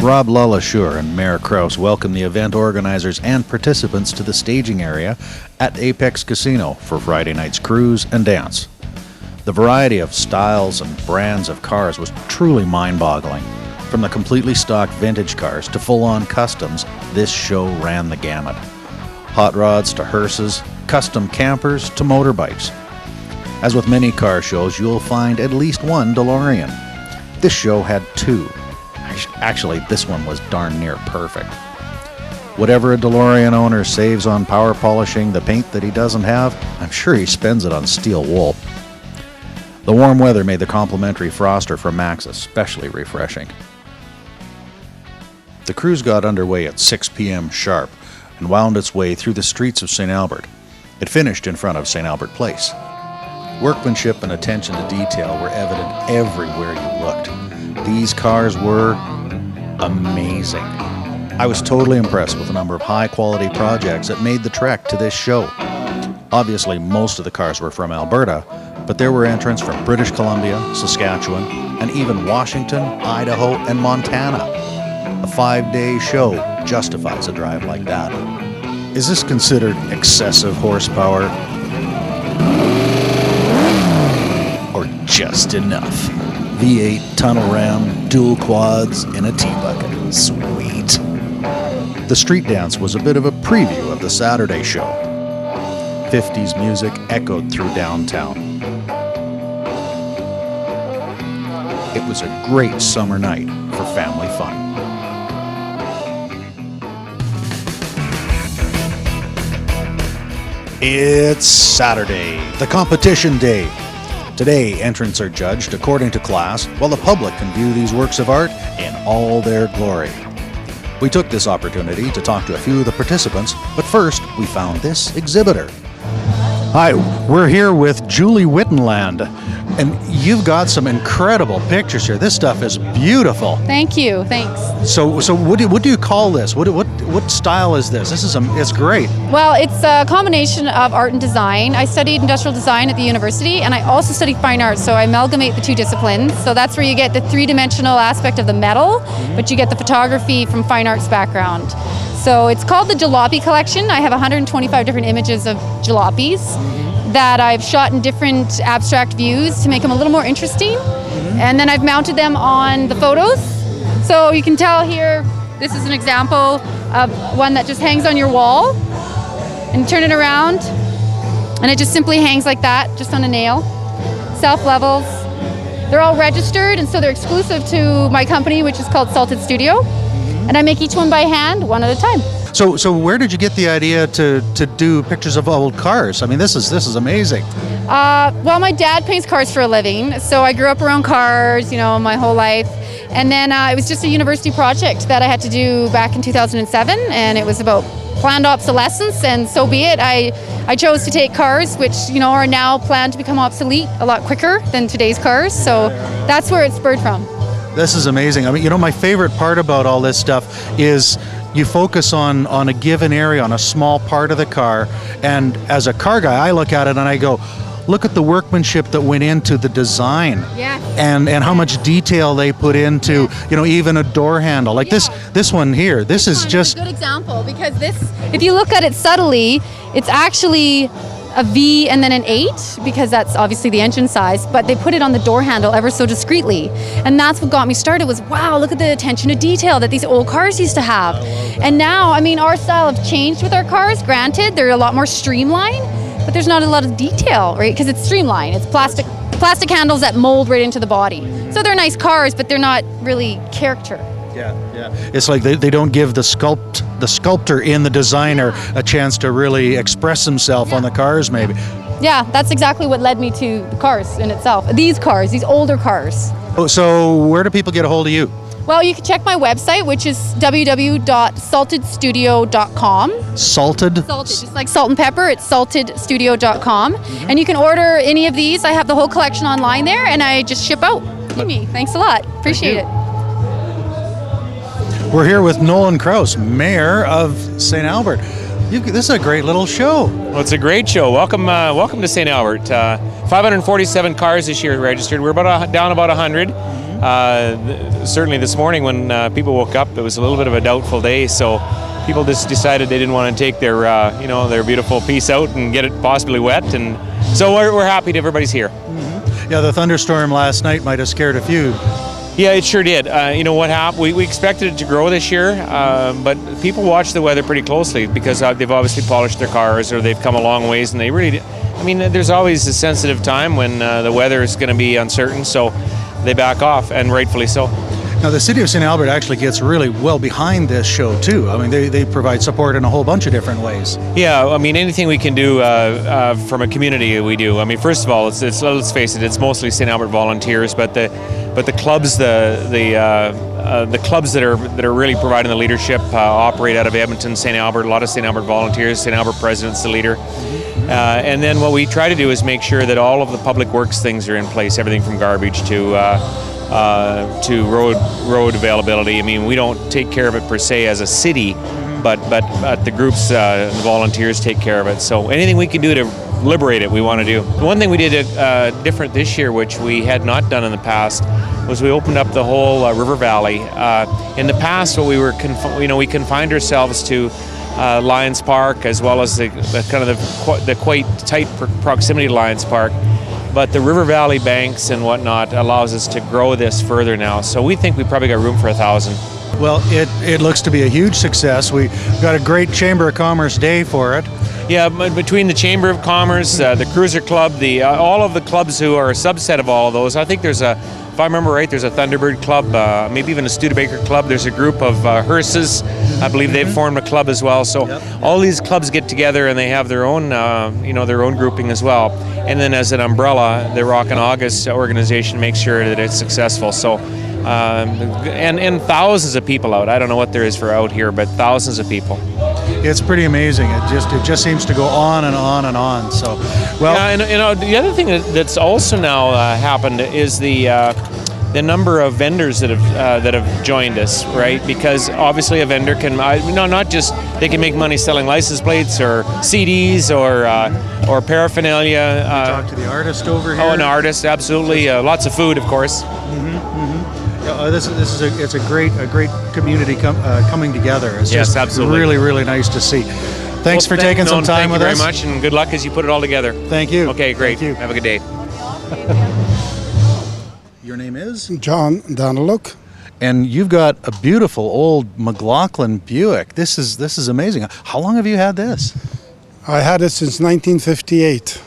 Rob Lullashore and Mayor Krause welcome the event organizers and participants to the staging area at Apex Casino for Friday night's cruise and dance. The variety of styles and brands of cars was truly mind-boggling. From the completely stocked vintage cars to full-on customs, this show ran the gamut. Hot rods to hearses, custom campers to motorbikes. As with many car shows, you'll find at least one DeLorean. This show had two. Actually, this one was darn near perfect. Whatever a DeLorean owner saves on power polishing the paint that he doesn't have, I'm sure he spends it on steel wool. The warm weather made the complimentary froster from Max especially refreshing. The cruise got underway at 6 p.m. sharp and wound its way through the streets of St. Albert. It finished in front of St. Albert Place. Workmanship and attention to detail were evident everywhere you looked. These cars were amazing. I was totally impressed with the number of high-quality projects that made the trek to this show. Obviously, most of the cars were from Alberta, but there were entrants from British Columbia, Saskatchewan, and even Washington, Idaho, and Montana. A 5-day show justifies a drive like that. Is this considered excessive horsepower? Or just enough? V8 tunnel ram, dual quads, and a T-bucket. Sweet. The street dance was a bit of a preview of the Saturday show. 50s music echoed through downtown. It was a great summer night for family fun. It's Saturday, the competition day. Today, entrants are judged according to class, while the public can view these works of art in all their glory. We took this opportunity to talk to a few of the participants, but first, we found this exhibitor. Hi, we're here with Julie Wittenland, and you've got some incredible pictures here. This stuff is beautiful. Thank you. Thanks. So what do you call this? What style is this? It's great. Well, it's a combination of art and design. I studied industrial design at the university, and I also studied fine arts, so I amalgamate the two disciplines. So that's where you get the three-dimensional aspect of the metal, but you get the photography from fine arts background. So it's called the Jalopy Collection. I have 125 different images of jalopies that I've shot in different abstract views to make them a little more interesting. And then I've mounted them on the photos. So you can tell here, this is an example of one that just hangs on your wall. And turn it around, and it just simply hangs like that, just on a nail. Self-levels. They're all registered, and so they're exclusive to my company, which is called Salted Studio. And I make each one by hand, one at a time. So where did you get the idea to do pictures of old cars? I mean, this is amazing. Well, my dad paints cars for a living, so I grew up around cars, my whole life. And then it was just a university project that I had to do back in 2007, and it was about planned obsolescence, and so be it. I chose to take cars, which are now planned to become obsolete a lot quicker than today's cars. So that's where it spurred from. This is amazing. I mean, my favorite part about all this stuff is you focus on a given area, on a small part of the car, and as a car guy, I look at it and I go, look at the workmanship that went into the design. Yes. And how much detail they put into, even a door handle. Like this one here, this is just a good example, because this, if you look at it subtly, it's actually a V and then an 8, because that's obviously the engine size, but they put it on the door handle ever so discreetly. And that's what got me started was, wow, look at the attention to detail that these old cars used to have. And now, our style have changed with our cars. Granted, they're a lot more streamlined, but there's not a lot of detail, right? Because it's streamlined. It's plastic handles that mold right into the body. So they're nice cars, but they're not really character. Yeah. It's like they don't give the sculptor in the designer a chance to really express himself on the cars, maybe. Yeah, that's exactly what led me to the cars in itself. These cars, these older cars. Oh, so where do people get a hold of you? Well, you can check my website, which is www.saltedstudio.com. Salted? Salted, just like salt and pepper, it's saltedstudio.com. And you can order any of these. I have the whole collection online there, and I just ship out. Thanks a lot. Appreciate it. We're here with Nolan Krause, Mayor of St. Albert. This is a great little show. Well, it's a great show. Welcome to St. Albert. 547 cars this year registered. We're down about 100. Certainly this morning when people woke up, it was a little bit of a doubtful day, so people just decided they didn't want to take their their beautiful piece out and get it possibly wet, and so we're happy that everybody's here. Yeah, the thunderstorm last night might have scared a few. Yeah, it sure did. You know what happened? We expected it to grow this year, but people watch the weather pretty closely because they've obviously polished their cars or they've come a long ways, and they really. I mean, there's always a sensitive time when the weather is going to be uncertain, so they back off, and rightfully so. Now, the city of St. Albert actually gets really well behind this show, too. I mean, they provide support in a whole bunch of different ways. Yeah, I mean, anything we can do from a community, we do. I mean, first of all, it's let's face it, it's mostly St. Albert volunteers, but the clubs, the clubs that are really providing the leadership operate out of Edmonton, St. Albert. A lot of St. Albert volunteers. St. Albert president's the leader. And then what we try to do is make sure that all of the public works things are in place, everything from garbage to road availability. I mean, we don't take care of it per se as a city, but the groups, the volunteers take care of it. So anything we can do to liberate it, we want to do. The one thing we did different this year, which we had not done in the past, was we opened up the whole river valley. In the past, what we confined ourselves to Lions Park, as well as the quite tight proximity to Lions Park. But the river valley banks and whatnot allows us to grow this further now. So we think we probably got room for 1,000. Well, it looks to be a huge success. We got a great Chamber of Commerce day for it. Yeah, between the Chamber of Commerce, the Cruiser Club, all of the clubs who are a subset of all of those. I think there's if I remember right, there's a Thunderbird Club, maybe even a Studebaker Club. There's a group of hearses. I believe they've formed a club as well. So all these clubs get together and they have their own, their own grouping as well. And then as an umbrella, the Rock and August organization makes sure that it's successful. So, and thousands of people out. I don't know what there is for out here, but thousands of people. It's pretty amazing. It just seems to go on and on and on. So, well, yeah, and the other thing that's also now happened is the number of vendors that have joined us, right? Because obviously a vendor can not just they can make money selling license plates or CDs or paraphernalia. Talk to the artist over here. Oh, an artist, absolutely. Lots of food, of course. It's a great community coming together. It's yes, just absolutely. Really, really nice to see. Thanks for taking some time with us. Thank you very much, and good luck as you put it all together. Thank you. Okay, great. Thank you. Have a good day. Your name is? John Donalook. And you've got a beautiful old McLaughlin Buick. This is amazing. How long have you had this? I had it since 1958.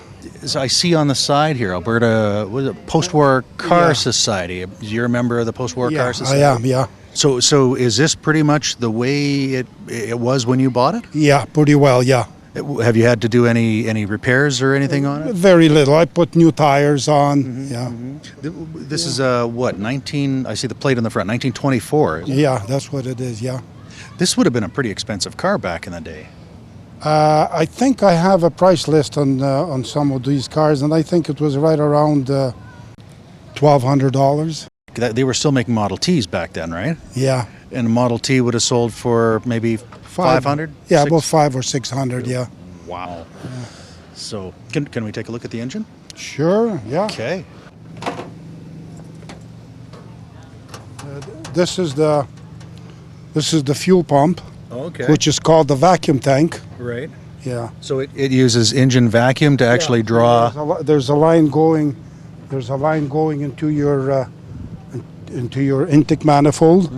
So I see on the side here, Alberta, what is it, Post-War Car Society. You're a member of the Post-War Car Society? I am, yeah. So is this pretty much the way it was when you bought it? Yeah, pretty well, yeah. Have you had to do any repairs or anything on it? Very little. I put new tires on, yeah. This is what, I see the plate on the front, 1924. Yeah, that's what it is, yeah. This would have been a pretty expensive car back in the day. I think I have a price list on some of these cars, and I think it was right around $1,200. They were still making Model Ts back then, right? Yeah. And a Model T would have sold for maybe 500? Yeah, about 500 or 600, yeah. Wow. Yeah. So, can we take a look at the engine? Sure, yeah. Okay. This is the fuel pump. Okay. Which is called the vacuum tank. Right. Yeah. So it uses engine vacuum to actually draw. There's a line going into your intake manifold,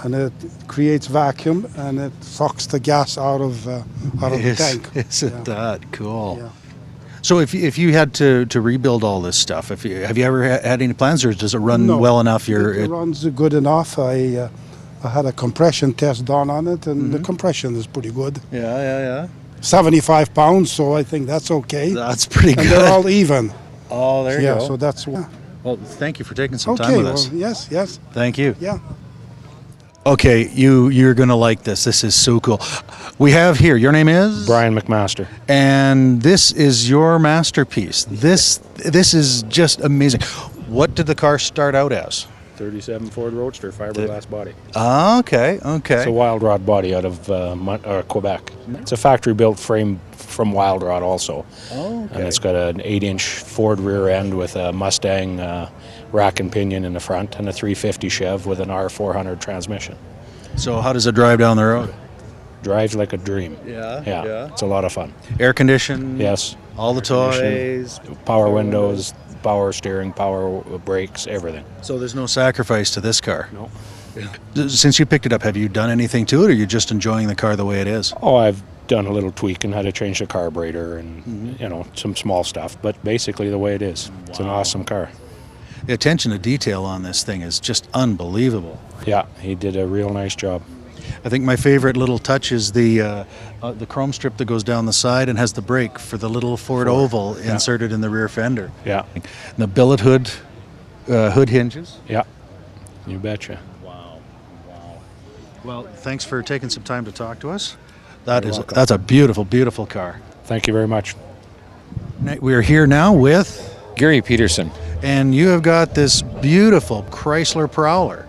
and it creates vacuum and it sucks the gas out of the tank. Isn't that cool? Yeah. So if you had to rebuild all this stuff, have you ever had any plans, or does it run well enough? It runs good enough. I had a compression test done on it, and the compression is pretty good. Yeah. 75 pounds, so I think that's okay. That's pretty good. And they're all even. Oh, there you go. Yeah, so that's... Well, thank you for taking some time with us. Yes. Thank you. Yeah. Okay, you're going to like this. This is so cool. We have here, your name is? Brian McMaster. And this is your masterpiece. This is just amazing. What did the car start out as? 37 Ford Roadster, fiberglass body. Okay. It's a Wild Rod body out of Quebec. It's a factory-built frame from Wild Rod also. Oh, okay. And it's got an 8-inch Ford rear end with a Mustang rack and pinion in the front, and a 350 Chev with an R400 transmission. So how does it drive down the road? Drives like a dream. Yeah. It's a lot of fun. Air conditioned? Yes. All the toys? Power windows, power steering, power brakes, everything. So there's no sacrifice to this car? No. Since you picked it up, have you done anything to it, or are you just enjoying the car the way it is? Oh, I've done a little tweak and had to change the carburetor and, some small stuff, but basically the way it is. Wow. It's an awesome car. The attention to detail on this thing is just unbelievable. Yeah, he did a real nice job. I think my favorite little touch is the chrome strip that goes down the side and has the brake for the little Ford Oval inserted in the rear fender. Yeah. And the billet hood hinges. Yeah, you betcha. Wow. Well, thanks for taking some time to talk to us. That's a beautiful, beautiful car. Thank you very much. We're here now with Gary Peterson. And you have got this beautiful Chrysler Prowler.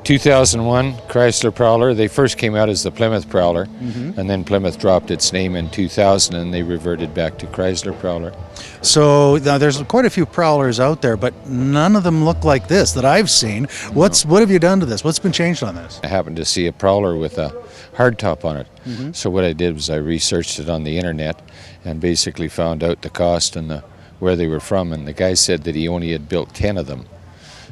2001 Chrysler Prowler. They first came out as the Plymouth Prowler, and then Plymouth dropped its name in 2000 and they reverted back to Chrysler Prowler. So now there's quite a few Prowlers out there, but none of them look like this that I've seen. What have you done to this? What's been changed on this? I happened to see a Prowler with a hardtop on it. So what I did was I researched it on the internet and basically found out the cost and where they were from, and the guy said that he only had built 10 of them.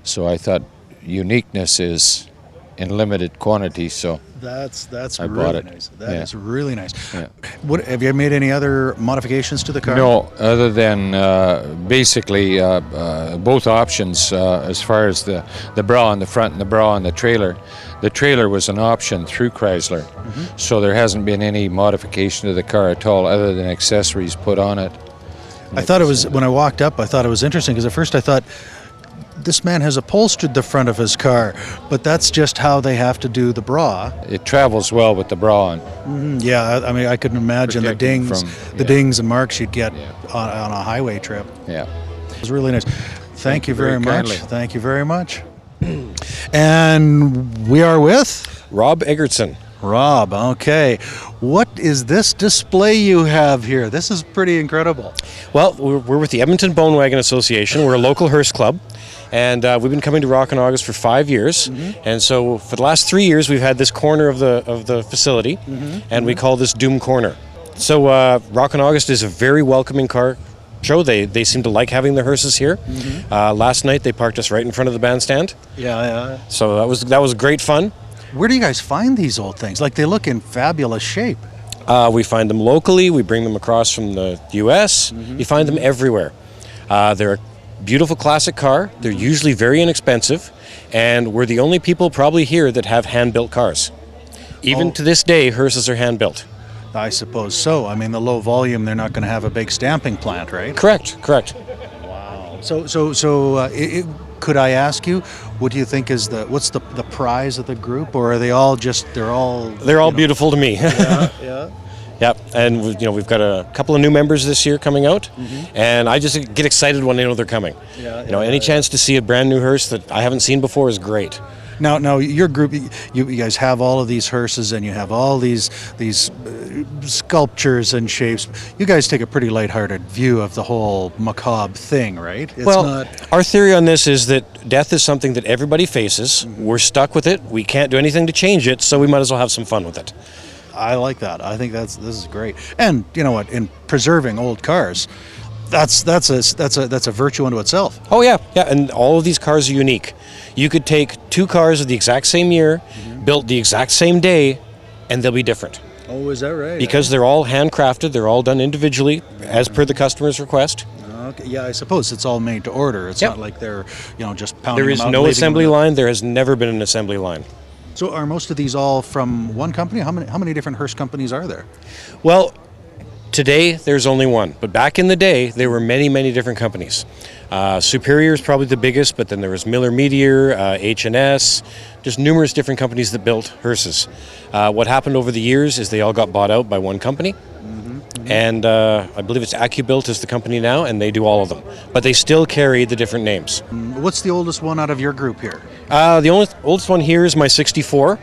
So I thought uniqueness is in limited quantity, so that's I really bought it. Nice. That is really nice. Yeah. What have you made any other modifications to the car? No, other than basically both options as far as the bra on the front and the bra on the trailer. The trailer was an option through Chrysler, so there hasn't been any modification to the car at all other than accessories put on it. I thought it was, when I walked up, I thought it was interesting because at first I thought, this man has upholstered the front of his car, but that's just how they have to do the bra. It travels well with the bra on. Yeah, I mean, I couldn't imagine the dings, dings and marks you'd get on a highway trip. Yeah. It was really nice. Thank you very much. kindly. Thank you very much. And we are with Rob Egerton. Rob. Okay. What is this display you have here? This is pretty incredible. Well, we're with the Edmonton Bone Wagon Association. We're a local hearse club. And we've been coming to Rock in August for 5 years. And so for the last 3 years, we've had this corner of the facility, and we call this Doom Corner. So Rock in August is a very welcoming car show. They seem to like having the hearses here. Last night, they parked us right in front of the bandstand. Yeah. So that was great fun. Where do you guys find these old things? Like, they look in fabulous shape. We find them locally. We bring them across from the U.S. You find them everywhere. They're a beautiful classic car. They're usually very inexpensive, and we're the only people probably here that have hand-built cars. Even to this day, hearses are hand-built. I suppose so. I mean, the low volume, they're not going to have a big stamping plant, right? Correct. Wow. So could I ask you, what do you think is what's the prize of the group, or are they all they're all beautiful to me. Yeah. Yep, and we've got a couple of new members this year coming out, and I just get excited when I know they're coming. Any chance to see a brand new hearse that I haven't seen before is great. Now your group, you guys have all of these hearses, and you have all these sculptures and shapes. You guys take a pretty lighthearted view of the whole macabre thing, right? Our theory on this is that death is something that everybody faces. We're stuck with it. We can't do anything to change it, so we might as well have some fun with it. I like that. I think this is great. And you know what? In preserving old cars, that's a virtue unto itself. Oh yeah, and all of these cars are unique. You could take two cars of the exact same year, built the exact same day, and they'll be different. Oh, is that right? Because they're all handcrafted. They're all done individually, as per the customer's request. Okay. Yeah, I suppose it's all made to order. It's not like they're just pounding. There is them out, no leaving assembly them line. There has never been an assembly line. So are most of these all from one company? How many different hearse companies are there? Well, today there's only one, but back in the day there were many, many different companies. Superior is probably the biggest, but then there was Miller Meteor, H&S, just numerous different companies that built hearses. What happened over the years is they all got bought out by one company, and I believe it's AccuBuilt is the company now, and they do all of them. But they still carry the different names. What's the oldest one out of your group here? The oldest one here is my 64,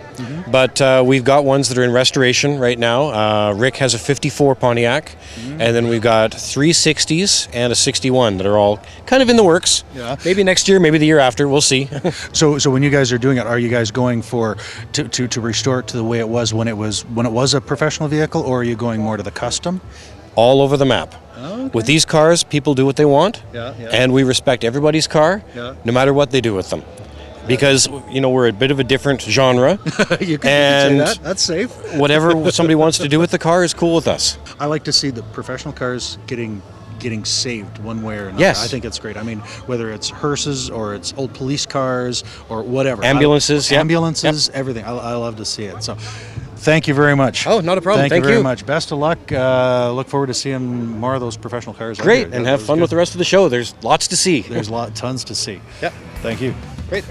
but we've got ones that are in restoration right now. Rick has a 54 Pontiac, and then we've got 3 60s and a 61 that are all kind of in the works. Yeah. Maybe next year, maybe the year after, we'll see. So when you guys are doing it, are you guys going for to restore it to the way it was when it was a professional vehicle, or are you going more to the custom? All over the map. Okay. With these cars, people do what they want, Yeah. and we respect everybody's car, Yeah. no matter what they do with them. Because, we're a bit of a different genre, You can and say that. That's safe. whatever somebody wants to do with the car is cool with us. I like to see the professional cars getting saved one way or another. Yes. I think it's great. I mean, whether it's hearses or it's old police cars or whatever. Ambulances, yep. Ambulances, everything. I love to see it. So thank you very much. Oh, not a problem. Thank you Thank very you. much. Best of luck. Look forward to seeing more of those professional cars. out Great, here. and That have was fun good. with the rest of the show. There's lots to see. There's tons to see. Yep. Thank you. Great.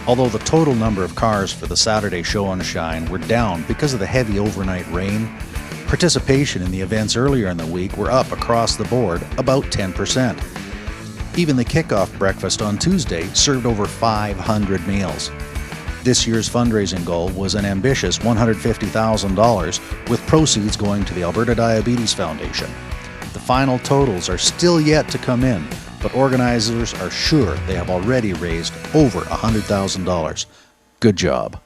Although the total number of cars for the Saturday show and shine were down because of the heavy overnight rain, participation in the events earlier in the week were up across the board about 10%. Even the kickoff breakfast on Tuesday served over 500 meals. This year's fundraising goal was an ambitious $150,000, with proceeds going to the Alberta Diabetes Foundation. The final totals are still yet to come in, but organizers are sure they have already raised over $100,000. Good job.